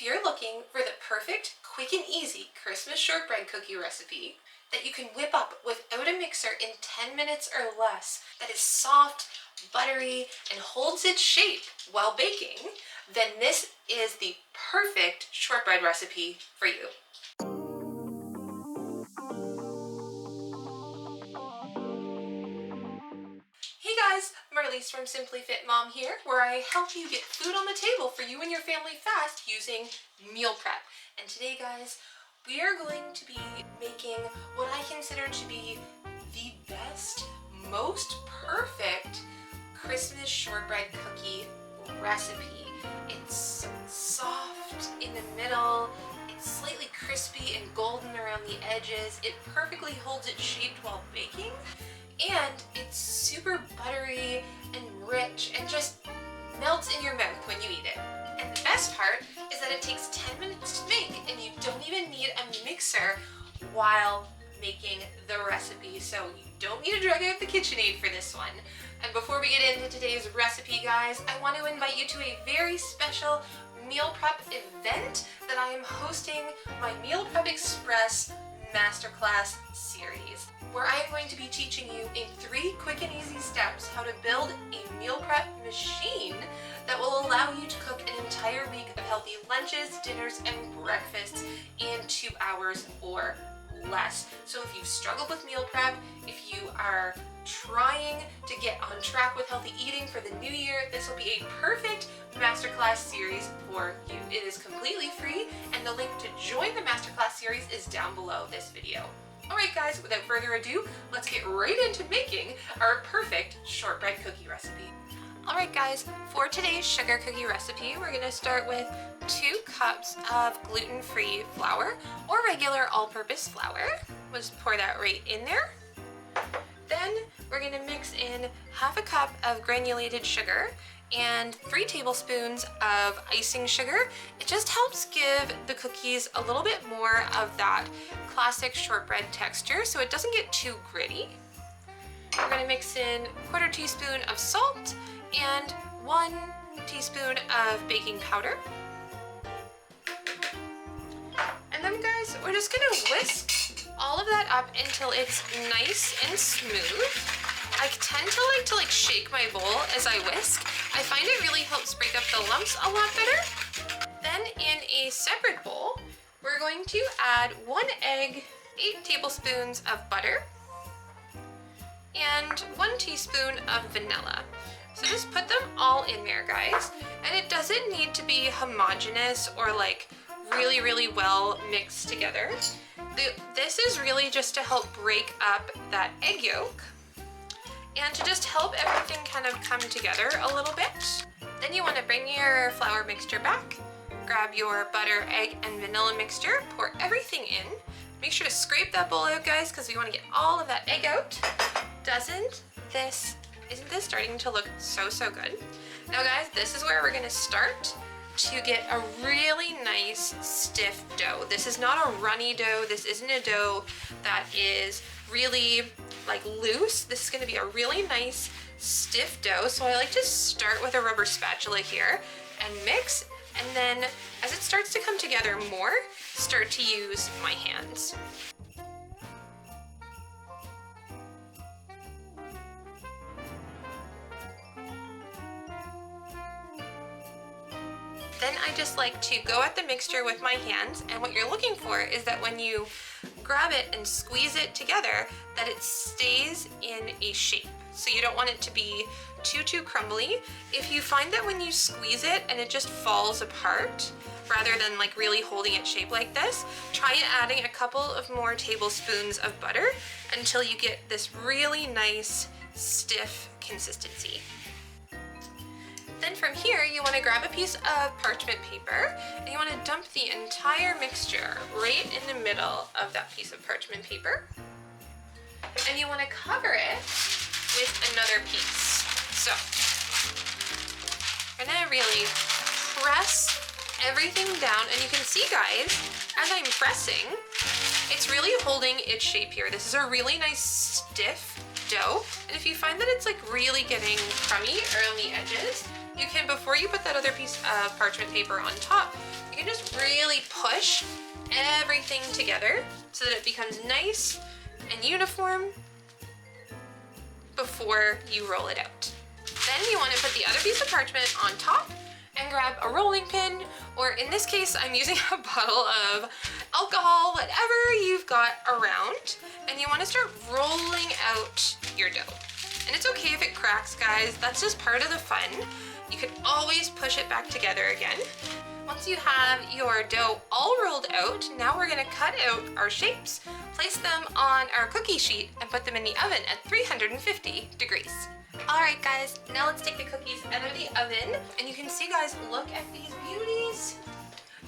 you're looking for the perfect, quick and easy Christmas shortbread cookie recipe that you can whip up without a mixer in 10 minutes or less, that is soft, buttery, and holds its shape while baking, then this is the perfect shortbread recipe for you. Hey guys, Marliese from Simply Fit Mom here, where I help you get food on the table for you and your family fast using meal prep. And today, guys, we are going to be making what I consider to be the best, most perfect Christmas shortbread cookie recipe. It's soft in the middle, it's slightly crispy and golden around the edges, it perfectly holds its shape while baking, and it's super buttery and rich and just melts in your mouth when you eat it. And the best part is that it takes 10 minutes to make and you don't even need a mixer while making the recipe, so you don't need to drag out the KitchenAid for this one. And before we get into today's recipe, guys, I want to invite you to a very special meal prep event that I am hosting, my Meal Prep Express Masterclass series, where I am going to be teaching you in 3 quick and easy steps how to build a meal prep machine that will allow you to cook an entire week of healthy lunches, dinners, and breakfasts in 2 hours or less. So if you've struggled with meal prep, if you are trying to get on track with healthy eating for the new year, this will be a perfect masterclass series for you. It is completely free, and the link to join the masterclass series is down below this video. Alright guys, without further ado, let's get right into making our perfect shortbread cookie recipe. Alright guys, for today's sugar cookie recipe, we're going to start with 2 cups of gluten-free flour or regular all-purpose flour. We'll just pour that right in there. Then we're going to mix in 1/2 cup of granulated sugar and 3 tablespoons of icing sugar. It just helps give the cookies a little bit more of that classic shortbread texture so it doesn't get too gritty. We're going to mix in 1/4 teaspoon of salt and 1 teaspoon of baking powder. And then guys, we're just going to whisk all of that up until it's nice and smooth. I tend to like shake my bowl as I whisk. I find it really helps break up the lumps a lot better. Then in a separate bowl, we're going to add 1 egg, 8 tablespoons of butter, and 1 teaspoon of vanilla. So just put them all in there, guys. And it doesn't need to be homogeneous or like really well mixed together. This is really just to help break up that egg yolk and to just help everything kind of come together a little bit. Then you want to bring your flour mixture back, grab your butter, egg, and vanilla mixture, pour everything in. Make sure to scrape that bowl out, guys, because we want to get all of that egg out. Isn't this starting to look so good? Now guys, this is where we're going to start to get a really nice stiff dough. This is not a runny dough. This isn't a dough that is really like loose. This is going to be a really nice stiff dough. So I like to start with a rubber spatula here and mix, and then as it starts to come together more, start to use my hands. Then I just like to go at the mixture with my hands, and what you're looking for is that when you grab it and squeeze it together, that it stays in a shape. So you don't want it to be too crumbly. If you find that when you squeeze it and it just falls apart, rather than like really holding it shaped like this, try adding a couple of more tablespoons of butter until you get this really nice stiff consistency. Then from here, you want to grab a piece of parchment paper and you want to dump the entire mixture right in the middle of that piece of parchment paper. And you want to cover it with another piece. So, I'm going to really press everything down, and you can see, guys, as I'm pressing, it's really holding its shape here. This is a really nice stiff dough, and if you find that it's like really getting crummy around the edges, you can, before you put that other piece of parchment paper on top, you can just really push everything together so that it becomes nice and uniform before you roll it out. Then you want to put the other piece of parchment on top and grab a rolling pin, or in this case, I'm using a bottle of alcohol, whatever you've got around, and you want to start rolling out your dough. And it's okay if it cracks, guys. That's just part of the fun. You can always push it back together again. Once you have your dough all rolled out, now we're gonna cut out our shapes, place them on our cookie sheet, and put them in the oven at 350 degrees. All right, guys, now let's take the cookies out of the oven. And you can see, guys, look at these beauties.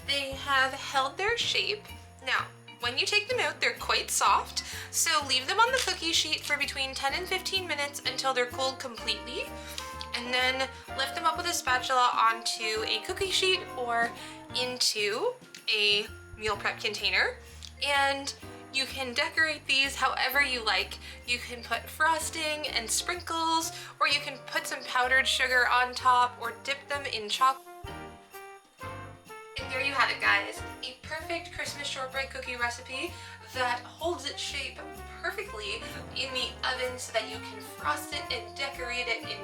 They have held their shape. Now, when you take them out, they're quite soft, so leave them on the cookie sheet for between 10 and 15 minutes until they're cooled completely. And then lift them up with a spatula onto a cookie sheet or into a meal prep container. And you can decorate these however you like. You can put frosting and sprinkles, or you can put some powdered sugar on top or dip them in chocolate. And there you have it, guys. A perfect Christmas shortbread cookie recipe that holds its shape perfectly in the oven so that you can frost it and decorate it in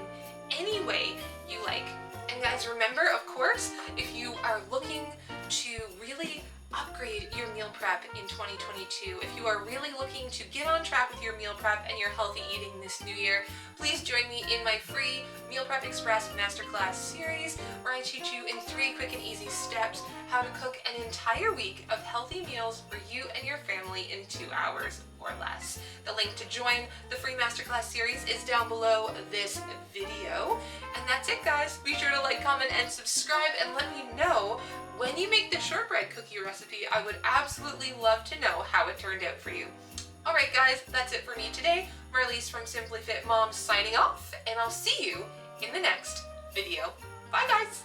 any way you like. And guys, remember, of course, if you are looking to really upgrade your meal prep in 2022, if you are really looking to get on track with your meal prep and your healthy eating this new year, please join me in my free Meal Prep Express Masterclass series, where I teach you in 3 quick and easy steps how to cook an entire week of healthy meals for you and your family in 2 hours or less. The link to join the free Masterclass series is down below this video. And that's it, guys. Be sure to like, comment, and subscribe, and let me know when you make the shortbread cookie recipe. I would absolutely love to know how it turned out for you. Alright, guys, that's it for me today. Marliese from Simply Fit Mom signing off, and I'll see you in the next video. Bye, guys!